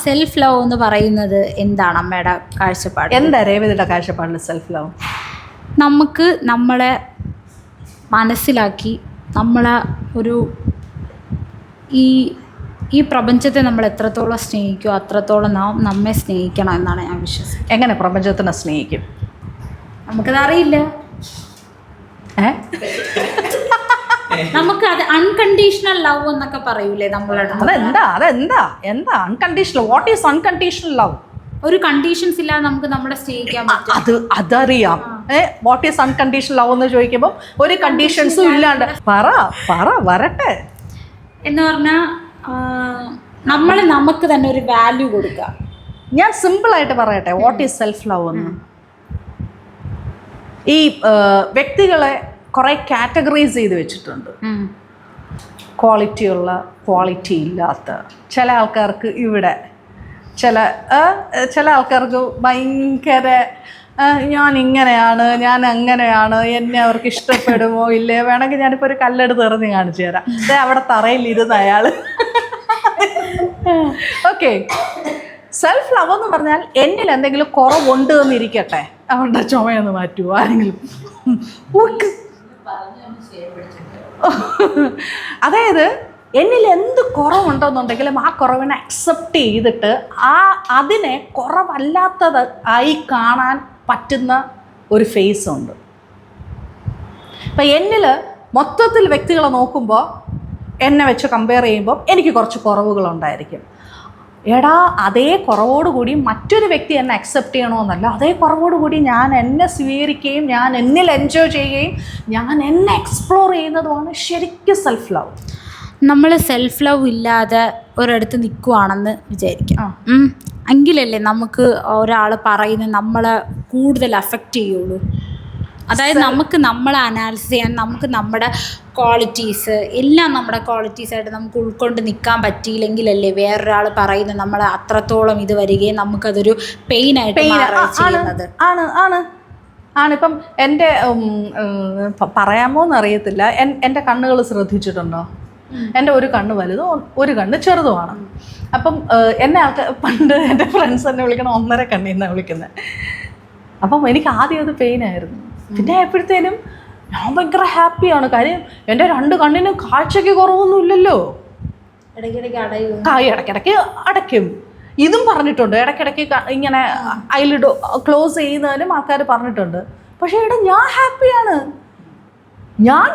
Self love എന്ന് പറയുന്നത് എന്താണ് അമ്മയുടെ കാഴ്ചപ്പാട്? എന്താ രേവതിയുടെ കാഴ്ചപ്പാടിൽ സെൽഫ് ലവ്? നമുക്ക് നമ്മളെ മനസ്സിലാക്കി നമ്മളെ ഒരു ഈ പ്രപഞ്ചത്തെ നമ്മൾ എത്രത്തോളം സ്നേഹിക്കുമോ അത്രത്തോളം നാം നമ്മെ സ്നേഹിക്കണം എന്നാണ് ഞാൻ വിശ്വസിക്കുന്നത്. എങ്ങനെ പ്രപഞ്ചത്തിനെ സ്നേഹിക്കും? നമുക്കത് അറിയില്ല. നമുക്ക് അത് അൺകണ്ടീഷണൽ ലവ് എന്നൊക്കെ പറയൂലേ നമ്മളുടെ. അതെന്താ unconditional? What is unconditional love? ഒരു കണ്ടീഷൻസ് ഇല്ലാതെ നമുക്ക് നമ്മളെ സ്നേഹിക്കാൻ പറ്റും. അതറിയാം. വാട്ട് ഈസ് അൺകണ്ടീഷണൽ ലവ് എന്ന് ചോദിക്കുമ്പോൾ ഒരു കണ്ടീഷൻസും ഇല്ലാണ്ട് വരട്ടെ എന്ന് പറഞ്ഞാൽ നമുക്ക് തന്നെ ഒരു വാല്യൂ കൊടുക്കുക. ഞാൻ സിമ്പിളായിട്ട് പറയട്ടെ വാട്ട് ഈസ് സെൽഫ് ലവ് എന്ന്. ഈ വ്യക്തികളെ കുറേ കാറ്റഗറൈസ് ചെയ്ത് വെച്ചിട്ടുണ്ട്. ക്വാളിറ്റിയുള്ള, ക്വാളിറ്റി ഇല്ലാത്ത. ചില ആൾക്കാർക്ക് ഇവിടെ, ചില ആൾക്കാർക്ക് ഭയങ്കര ഞാൻ ഇങ്ങനെയാണ്, ഞാൻ അങ്ങനെയാണ്, എന്നെ അവർക്ക് ഇഷ്ടപ്പെടുമോ ഇല്ലേ. വേണമെങ്കിൽ ഞാനിപ്പോൾ ഒരു കല്ലെടുത്ത് എറിഞ്ഞ് കാണിച്ചു തരാം. അവിടെ തറയിലിരുന്ന് അയാൾ. ഓക്കെ, സെൽഫ് ലവ് എന്ന് പറഞ്ഞാൽ എന്നിൽ എന്തെങ്കിലും കുറവുണ്ട് എന്നിരിക്കട്ടെ, അവരുടെ ചുമയൊന്ന് മാറ്റുമോ ആരെങ്കിലും. അതായത് എന്നിൽ എന്ത് കുറവുണ്ടെന്നുണ്ടെങ്കിലും ആ കുറവിനെ അക്സെപ്റ്റ് ചെയ്തിട്ട് അതിനെ കുറവല്ലാത്തത് ആയി കാണാൻ പറ്റുന്ന ഒരു ഫേസ് ഉണ്ട്. ഇപ്പം എന്നിൽ മൊത്തത്തിൽ വ്യക്തികളെ നോക്കുമ്പോൾ എന്നെ വെച്ച് കമ്പയർ ചെയ്യുമ്പോൾ എനിക്ക് കുറച്ച് കുറവുകളുണ്ടായിരിക്കും. എടാ, അതേ കുറവോടുകൂടി മറ്റൊരു വ്യക്തി എന്നെ അക്സെപ്റ്റ് ചെയ്യണമെന്നല്ല, അതേ കുറവോടുകൂടി ഞാൻ എന്നെ സ്വീകരിക്കുകയും ഞാൻ എന്നിൽ എൻജോയ് ചെയ്യുകയും ഞാൻ എന്നെ എക്സ്പ്ലോർ ചെയ്യുന്നതുമാണ് ശരിക്കും സെൽഫ് ലവ്. നമ്മൾ സെൽഫ് ലവ് ഇല്ലാതെ ഒരിടത്ത് നിൽക്കുവാണെന്ന് വിചാരിക്കാം. എങ്കിലല്ലേ നമുക്ക് ഒരാൾ പറയുന്നത് നമ്മളെ കൂടുതൽ അഫക്റ്റ് ചെയ്യുള്ളൂ. അതായത് നമുക്ക് നമ്മളെ അനാലിസിസ് ചെയ്യാൻ, നമുക്ക് നമ്മുടെ ക്വാളിറ്റീസ് എല്ലാം നമ്മുടെ ക്വാളിറ്റീസായിട്ട് നമുക്ക് ഉൾക്കൊണ്ട് നിൽക്കാൻ പറ്റിയില്ലെങ്കിലല്ലേ വേറൊരാൾ പറയുന്നത് നമ്മളെ അത്രത്തോളം ഇത് വരികയും നമുക്കതൊരു പെയിനായിട്ട് ചെയ്യുന്നത്. ഇപ്പം എൻ്റെ പറയാമോ എന്നറിയത്തില്ല, എൻ്റെ കണ്ണുകൾ ശ്രദ്ധിച്ചിട്ടുണ്ടോ? എൻ്റെ ഒരു കണ്ണ് വലുതും ഒരു കണ്ണ് ചെറുതുമാണ്. അപ്പം എന്നെ പണ്ട് എൻ്റെ ഫ്രണ്ട്സ് എന്നെ വിളിക്കണം 1.5 കണ്ണിൽ നിന്നാണ് വിളിക്കുന്നത്. അപ്പം എനിക്ക് ആദ്യം അത് പെയിനായിരുന്നു. പിന്നെ എപ്പോഴത്തേനും ഞാൻ ഭയങ്കര ഹാപ്പിയാണ്. കാര്യം എൻ്റെ 2 കണ്ണിനും കാഴ്ചയ്ക്ക് കുറവൊന്നുമില്ലല്ലോ. ഇടയ്ക്കിടയ്ക്ക് അടയ്ക്കും. ഇതും പറഞ്ഞിട്ടുണ്ട്, ഇടയ്ക്കിടയ്ക്ക് ഇങ്ങനെ ഐലിഡ് ക്ലോസ് ചെയ്യുന്നതിനും ആൾക്കാർ പറഞ്ഞിട്ടുണ്ട്. പക്ഷേ ഞാൻ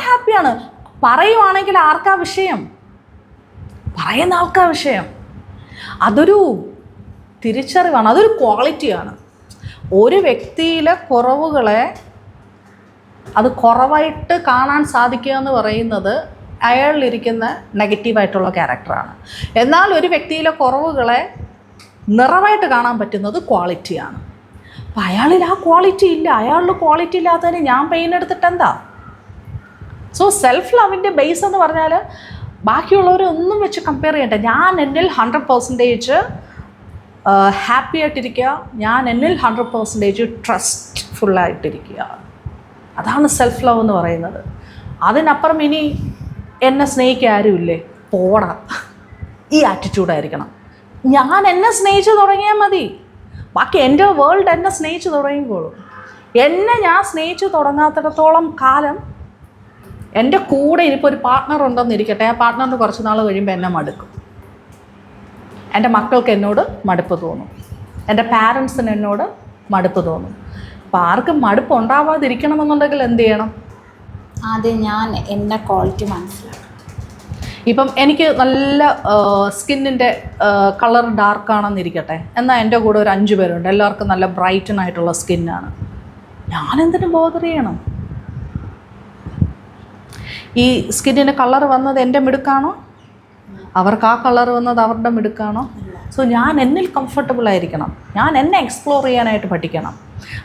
ഹാപ്പിയാണ്. പറയുവാണെങ്കിൽ ആർക്കാ വിഷയം? പറയുന്ന ആൾക്കാ വിഷയം. അതൊരു തിരിച്ചറിവാണ്, അതൊരു ക്വാളിറ്റിയാണ്. ഒരു വ്യക്തിയിലെ കുറവുകളെ അത് കുറവായിട്ട് കാണാൻ സാധിക്കുക എന്ന് പറയുന്നത് അയാളിലിരിക്കുന്ന നെഗറ്റീവായിട്ടുള്ള ക്യാരക്ടറാണ്. എന്നാൽ ഒരു വ്യക്തിയിലെ കുറവുകളെ നിറവായിട്ട് കാണാൻ പറ്റുന്നത് ക്വാളിറ്റിയാണ്. അപ്പം അയാളിൽ ആ ക്വാളിറ്റി ഇല്ല. അയാളുടെ ക്വാളിറ്റി ഇല്ലാത്തതിന് ഞാൻ പെയിൻ എടുത്തിട്ട് എന്താ? സോ സെൽഫ് ലവിൻ്റെ ബേസ് എന്ന് പറഞ്ഞാൽ ബാക്കിയുള്ളവരെ ഒന്നും വെച്ച് കമ്പയർ ചെയ്യട്ടെ. ഞാൻ എന്നിൽ 100% ഹാപ്പി ആയിട്ടിരിക്കുക, ഞാൻ എന്നിൽ 100% ട്രസ്റ്റ്ഫുള്ളായിട്ടിരിക്കുക. അതാണ് സെൽഫ് ലവ് എന്ന് പറയുന്നത്. അതിനപ്പുറം ഇനി എന്നെ സ്നേഹിക്കാൻ ആരുമില്ലേ, പോടാ, ഈ ആറ്റിറ്റ്യൂഡായിരിക്കണം. ഞാൻ എന്നെ സ്നേഹിച്ച് തുടങ്ങിയാൽ മതി, ബാക്കി എൻ്റെ വേൾഡ് എന്നെ സ്നേഹിച്ച് തുടങ്ങിക്കോളും. എന്നെ ഞാൻ സ്നേഹിച്ച് തുടങ്ങാത്തിടത്തോളം കാലം എൻ്റെ കൂടെ ഇനിയിപ്പോൾ ഒരു പാർട്ട്ണർ ഉണ്ടെന്നിരിക്കട്ടെ, ആ പാർട്ട്ണറിന് കുറച്ച് നാൾ കഴിയുമ്പോൾ എന്നെ മടുക്കും. എൻ്റെ മക്കൾക്ക് എന്നോട് മടുപ്പ് തോന്നും, എൻ്റെ പാരൻസിന് എന്നോട് മടുപ്പ് തോന്നും. അപ്പോൾ ആർക്കും മടുപ്പ് ഉണ്ടാവാതിരിക്കണമെന്നുണ്ടെങ്കിൽ എന്ത് ചെയ്യണം? ആദ്യം ഞാൻ എൻ്റെ ക്വാളിറ്റി മനസ്സിലാക്കണം. ഇപ്പം എനിക്ക് നല്ല സ്കിന്നിൻ്റെ കളർ ഡാർക്കാണെന്നിരിക്കട്ടെ, എന്നാൽ എൻ്റെ കൂടെ ഒരു 5 പേരുണ്ട്, എല്ലാവർക്കും നല്ല ബ്രൈറ്റനായിട്ടുള്ള സ്കിന്നാണ്. ഞാനെന്തിനും ബോദർ ചെയ്യണം? ഈ സ്കിന്നിന് കളർ വന്നത് എൻ്റെ മിടുക്കാണോ? അവർക്ക് ആ കളർ വന്നത് അവരുടെ മിടുക്കാണോ? സോ ഞാൻ എന്നിൽ കംഫർട്ടബിൾ ആയിരിക്കണം. ഞാൻ എന്നെ എക്സ്പ്ലോർ ചെയ്യാനായിട്ട് പഠിക്കണം.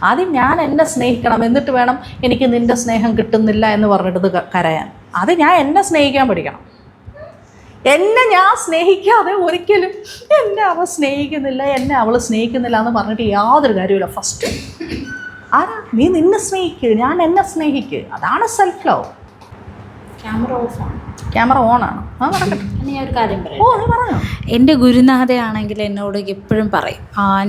ആദ്യം ഞാൻ എന്നെ സ്നേഹിക്കണം, എന്നിട്ട് വേണം എനിക്ക് നിൻ്റെ സ്നേഹം കിട്ടുന്നില്ല എന്ന് പറഞ്ഞിട്ട് കരയാൻ. അത് ഞാൻ എന്നെ സ്നേഹിക്കാൻ പഠിക്കണം. എന്നെ ഞാൻ സ്നേഹിക്കാതെ ഒരിക്കലും എന്നെ അവൾ സ്നേഹിക്കുന്നില്ല, എന്നെ അവൾ സ്നേഹിക്കുന്നില്ല എന്ന് പറഞ്ഞിട്ട് യാതൊരു കാര്യമില്ല. ഫസ്റ്റ് നീ നിന്നെ സ്നേഹിക്കുക, ഞാൻ എന്നെ സ്നേഹിക്കുക. അതാണ് സെൽഫ് ലവ്. ക്യാമറ ഓഫ് ആണ്. ക്യാമറ ഓണാണ്. ആ നടക്കട്ടെ. ഞാൻ ഒരു കാര്യം പറയാം. ഓ, നീ പറഞ്ഞോ. എൻ്റെ ഗുരുനാഥയാണെങ്കിൽ എന്നോട് എപ്പോഴും പറയും,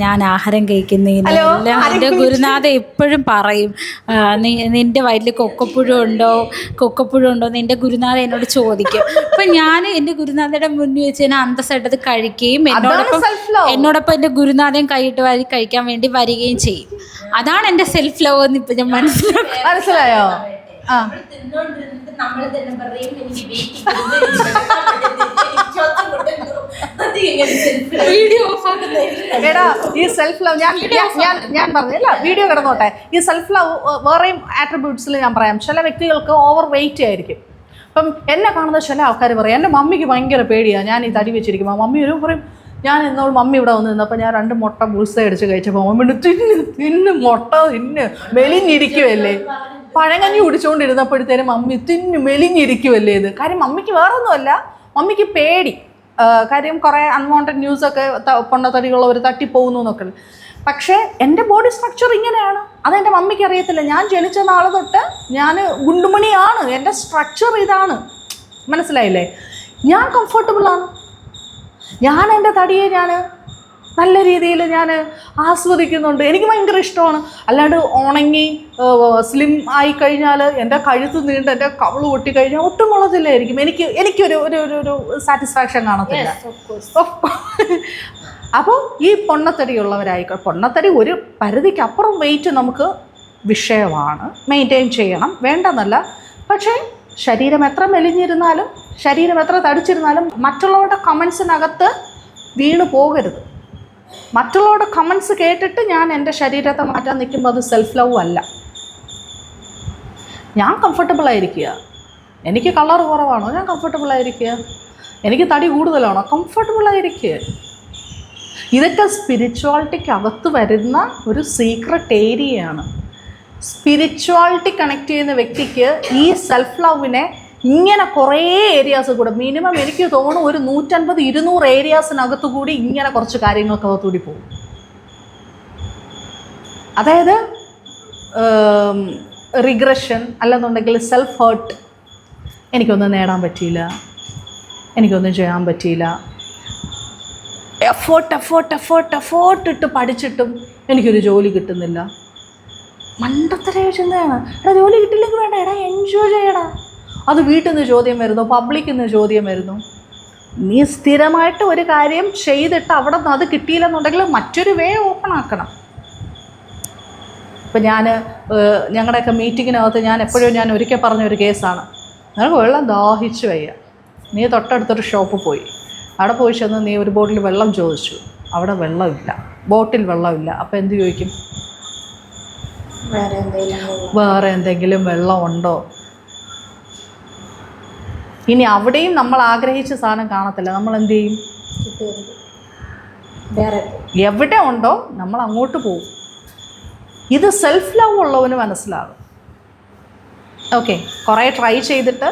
ഞാൻ ആഹാരം കഴിക്കുന്നതിന് ഹലോ, എല്ലാം എൻ്റെ ഗുരുനാഥ എപ്പോഴും പറയും, നിൻ്റെ വയറ്റിൽ കൊക്കപ്പുഴ ഉണ്ടോ നിൻ്റെ ഗുരുനാഥ എന്നോട് ചോദിക്കും. അപ്പം ഞാൻ എൻ്റെ ഗുരുനാഥയുടെ മുന്നിൽ വെച്ച് ഞാൻ അന്തസ്സായിട്ടത് കഴിക്കുകയും എന്നോടൊപ്പം എൻ്റെ ഗുരുനാഥയും കൈയിട്ട് വാരി കഴിക്കാൻ വേണ്ടി വരികയും ചെയ്യും. അതാണ് എൻ്റെ സെൽഫ് ലവ് എന്ന് ഇപ്പം ഞാൻ മനസ്സിലായോ? ആ, എടാ, ഈ സെൽഫ് ലവ് ഞാൻ പറഞ്ഞില്ല, വീഡിയോ കിടന്നോട്ടെ. ഈ സെൽഫ് ലവ് വേറെയും ആട്രിബ്യൂട്ട്സിൽ ഞാൻ പറയാം. ചില വ്യക്തികൾക്ക് ഓവർ വെയിറ്റ് ആയിരിക്കും. ഇപ്പം എന്നെ കാണുന്ന ചില ആൾക്കാർ പറയും, എൻ്റെ മമ്മിക്ക് ഭയങ്കര പേടിയാണ് ഞാൻ ഈ തടി വെച്ചിരിക്കുമ്പോൾ. മമ്മി ഒരു പറയും, ഞാൻ എന്നോട് മമ്മി ഇവിടെ വന്ന് നിന്നപ്പോൾ ഞാൻ 2 മുട്ട ബുൾസ അടിച്ച് കഴിച്ചപ്പോൾ മമ്മി തിന്ന് മുട്ട മെലിഞ്ഞിരിക്കുമല്ലേ. പഴങ്കഞ്ഞി കുടിച്ചുകൊണ്ടിരുന്നപ്പോഴത്തേനും മമ്മി മെലിഞ്ഞിരിക്കുമല്ലേ. ഇത് കാര്യം മമ്മിക്ക് വേറൊന്നുമല്ല, മമ്മിക്ക് പേടി. കാര്യം കുറേ അൺവാണ്ടഡ് ന്യൂസൊക്കെ പൊണ്ണത്തടികളുള്ളവർ തട്ടിപ്പോകുന്നു എന്നൊക്കെ. പക്ഷേ എൻ്റെ ബോഡി സ്ട്രക്ചർ ഇങ്ങനെയാണ്, അതെൻ്റെ മമ്മിക്ക് അറിയത്തില്ല. ഞാൻ ജനിച്ച നാൾ തൊട്ട് ഞാൻ ഗുണ്ടുമണിയാണ്, എൻ്റെ സ്ട്രക്ചർ ഇതാണ്. മനസ്സിലായില്ലേ? ഞാൻ കംഫർട്ടബിളാണ്. ഞാൻ എൻ്റെ തടിയെ ഞാൻ നല്ല രീതിയിൽ ഞാൻ ആസ്വദിക്കുന്നുണ്ട്. എനിക്ക് ഭയങ്കര ഇഷ്ടമാണ്. അല്ലാണ്ട് ഉണങ്ങി സ്ലിം ആയി കഴിഞ്ഞാൽ എൻ്റെ കഴുത്ത് നീണ്ട് എൻ്റെ കവിള് പൊട്ടിക്കഴിഞ്ഞാൽ ഒട്ടും കൊള്ളത്തില്ലായിരിക്കും. എനിക്കൊരു ഒരു സാറ്റിസ്ഫാക്ഷൻ കാണത്തില്ല. അപ്പോൾ ഈ പൊണ്ണത്തടിയുള്ളവരായിക്കോട്ടെ, പൊണ്ണത്തടി ഒരു പരിധിക്കപ്പുറം വെയിറ്റ് നമുക്ക് വിഷയമാണ്, മെയിൻറ്റെയിൻ ചെയ്യണം, വേണ്ടെന്നല്ല. പക്ഷേ ശരീരം എത്ര മെലിഞ്ഞിരുന്നാലും ശരീരം എത്ര തടിച്ചിരുന്നാലും മറ്റുള്ളവരുടെ കമൻസിനകത്ത് വീണ് പോകരുത്. മറ്റുള്ളവരുടെ കമൻസ് കേട്ടിട്ട് ഞാൻ എൻ്റെ ശരീരത്തെ മാറ്റാൻ നിൽക്കുമ്പോൾ അത് സെൽഫ് ലവ് അല്ല. ഞാൻ കംഫർട്ടബിളായിരിക്കുക. എനിക്ക് കളർ കുറവാണോ? ഞാൻ കംഫർട്ടബിളായിരിക്കുക. എനിക്ക് തടി കൂടുതലാണോ? കംഫർട്ടബിളായിരിക്കുക. ഇതൊക്കെ സ്പിരിച്വാലിറ്റിക്ക് അകത്ത് വരുന്ന ഒരു സീക്രട്ട് ഏരിയയാണ്. സ്പിരിച്വാലിറ്റി കണക്ട് ചെയ്യുന്ന വ്യക്തിക്ക് ഈ സെൽഫ് ലവിനെ ഇങ്ങനെ കുറേ ഏരിയാസ് കൂടെ, മിനിമം എനിക്ക് തോന്നുന്നു ഒരു 150-200 ഏരിയാസിനകത്ത് കൂടി ഇങ്ങനെ കുറച്ച് കാര്യങ്ങൾക്കകത്തുകൂടി പോകും. അതായത് റിഗ്രഷൻ, അല്ലെന്നുണ്ടെങ്കിൽ സെൽഫ് ഹേർട്ട്. എനിക്കൊന്നും നേടാൻ പറ്റിയില്ല, എനിക്കൊന്നും ചെയ്യാൻ പറ്റിയില്ല, എഫേർട്ട് ഇട്ട് പഠിച്ചിട്ടും എനിക്കൊരു ജോലി കിട്ടുന്നില്ല. മണ്ടത്തരേ ചിന്തയാണ്. എടാ, ജോലി കിട്ടില്ലെങ്കിൽ വേണ്ട, എടാ എൻജോയ് ചെയ്യടാ. അത് വീട്ടിൽ നിന്ന് ചോദ്യം വരുന്നു, പബ്ലിക്കിൽ നിന്ന് ചോദ്യം വരുന്നു. നീ സ്ഥിരമായിട്ട് ഒരു കാര്യം ചെയ്തിട്ട് അവിടെ നിന്ന് അത് കിട്ടിയില്ലെന്നുണ്ടെങ്കിൽ മറ്റൊരു വേ ഓപ്പൺ ആക്കണം. ഇപ്പം ഞങ്ങളുടെയൊക്കെ മീറ്റിങ്ങിനകത്ത് ഞാൻ ഒരിക്കൽ പറഞ്ഞൊരു കേസാണ്. നിനക്ക് വെള്ളം ദാഹിച്ചു വയ്യ, നീ തൊട്ടടുത്തൊരു ഷോപ്പിൽ പോയി. അവിടെ പോയി ചെന്ന് നീ ഒരു ബോട്ടിൽ വെള്ളം ചോദിച്ചു, അവിടെ വെള്ളമില്ല, ബോട്ടിൽ വെള്ളമില്ല. അപ്പോൾ എന്ത് ചോദിക്കും? വേറെ എന്തെങ്കിലും വെള്ളമുണ്ടോ? ഇനി അവിടെയും നമ്മൾ ആഗ്രഹിച്ച സാധനം കാണത്തില്ല. നമ്മൾ എന്ത് ചെയ്യും? എവിടെ ഉണ്ടോ നമ്മൾ അങ്ങോട്ട് പോകും. ഇത് സെൽഫ് ലവ് ഉള്ളവന് മനസ്സിലാകും. ഓക്കെ, കുറേ ട്രൈ ചെയ്തിട്ട്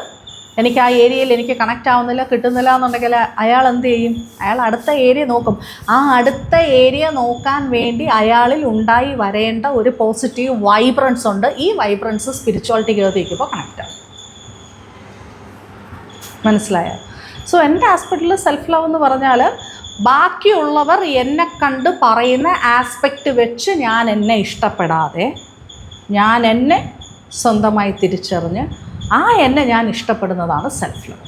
എനിക്ക് ആ ഏരിയയിൽ എനിക്ക് കണക്റ്റ് ആവുന്നില്ല, കിട്ടുന്നില്ല എന്നുണ്ടെങ്കിൽ അയാൾ എന്ത് ചെയ്യും? അയാൾ അടുത്ത ഏരിയ നോക്കും. ആ അടുത്ത ഏരിയ നോക്കാൻ വേണ്ടി അയാളിൽ ഉണ്ടായി വരേണ്ട ഒരു പോസിറ്റീവ് വൈബ്രൻസ് ഉണ്ട്. ഈ വൈബ്രൻസ് സ്പിരിച്വാലിറ്റിക്കകത്തേക്കുമ്പോൾ കണക്റ്റ് ആവും. മനസ്സിലായോ? സോ എൻ്റെ ആസ്പെക്റ്റിൽ സെൽഫ് ലവ് എന്ന് പറഞ്ഞാൽ ബാക്കിയുള്ളവർ എന്നെ കണ്ട് പറയുന്ന ആസ്പെക്റ്റ് വെച്ച് ഞാൻ എന്നെ ഇഷ്ടപ്പെടാതെ, ഞാൻ എന്നെ സ്വന്തമായി തിരിച്ചറിഞ്ഞ് എന്നെ ഞാൻ ഇഷ്ടപ്പെടുന്നതാണ് സെൽഫ് ലവ്.